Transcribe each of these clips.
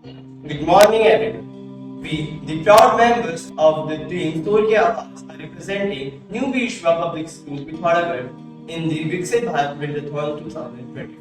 Good morning, everyone. We, the proud members of the team Torkia Awas, are representing New Vishwa Public School, Pithoragarh in the Viksit Bharat Vildathon 2020,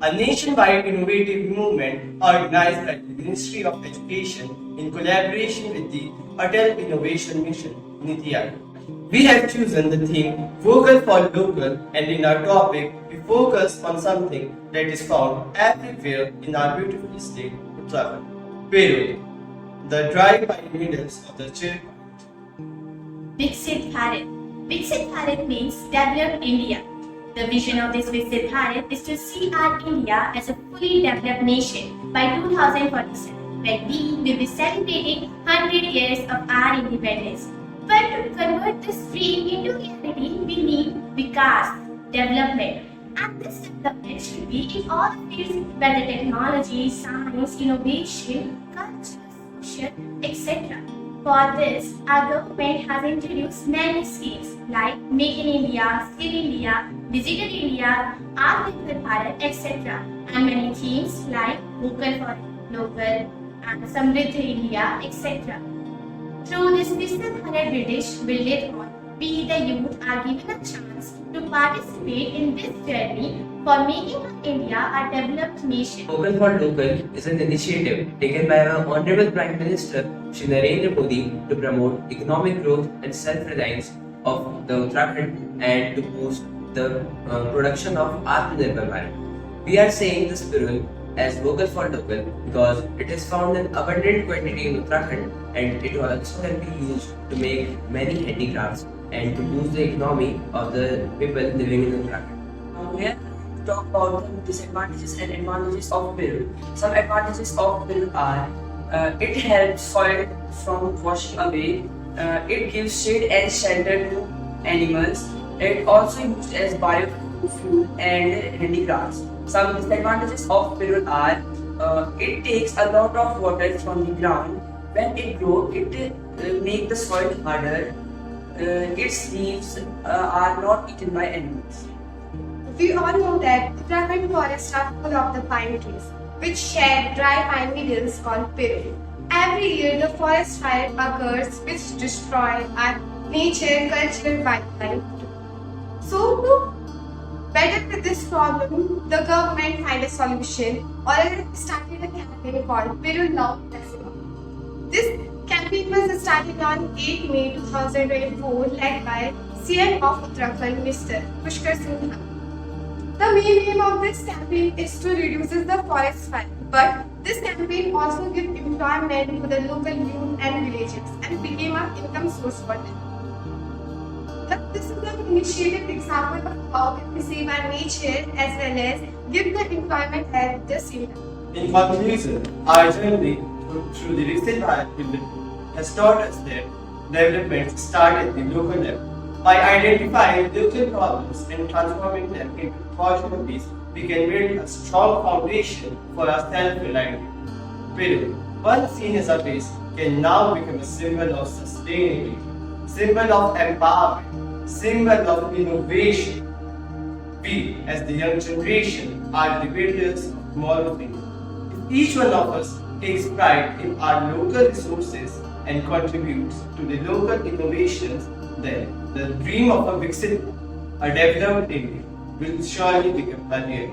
a nationwide innovative movement organized by the Ministry of Education in collaboration with the Atal Innovation Mission, NITI Aayog. We have chosen the theme Vocal for Local, and in our topic, we focus on something that is found everywhere in our beautiful state, Uttarakhand. Perul, the dry-by middles of the children. Viksit Bharat. Viksit Bharat means developed India. The vision of this Viksit Bharat is to see our India as a fully developed nation by 2047, when we will be celebrating 100 years of our independence. But to convert this dream into reality, we need Vikas, development. And this development should be in all fields, whether technology, science, innovation, culture, social, etc. For this, our government has introduced many schemes like Make in India, Skill India, Digital India, Atmanirbhar Bharat, etc. and many themes like Vocal for Local and Samriddhi India, etc. Through this Viksit Bharat British Vildathon, we the youth are given a chance to participate in this journey for making India a developed nation. Vocal for Local is an initiative taken by our Honorable Prime Minister Shri Narendra Modi to promote economic growth and self-reliance of the Uttarakhand and to boost the production of Atmanirbhar Bharat. We are saying this Perul as Vocal for Local because it is found in abundant quantity in Uttarakhand and it also can be used to make many handicrafts and to boost the economy of the people living in Uttarakhand. We are going to talk about the disadvantages and advantages of Perul. Some advantages of Perul are it helps soil from washing away, it gives shade and shelter to animals, it also used as biofuel and handicrafts. Some disadvantages of Perul are it takes a lot of water from the ground. When it grows, it makes the soil harder. Its leaves are not eaten by animals. We all know that Uttarakhand forests are full of the pine trees, which share dry pine needles called Perul. Every year, the forest fire occurs, which destroy our nature, cultural wildlife. So, to better with this problem, the government find a solution or started a campaign called Perul Now Festival. This campaign was started on 8 May 2024, led by CM of Uttarakhand, Mr. Pushkar Singh. The main aim of this campaign is to reduce the forest fire, but this campaign also gives employment to the local youth and villages and became an income source for them. This is an initiative example of how we save our nature as well as give the employment at the same time. In conclusion, our journey through the Viksit Bharat Vildathon has taught us that development starts at the local level. By identifying local problems and transforming them into opportunities, we can build a strong foundation for our self-reliant future. One seen as a base can now become a symbol of sustainability, symbol of empowerment, symbol of innovation. We, as the young generation, are the builders of tomorrow's India. If each one of us takes pride in our local resources and contributes to the local innovations, then the dream of a Viksit, a developed India, will surely become a reality.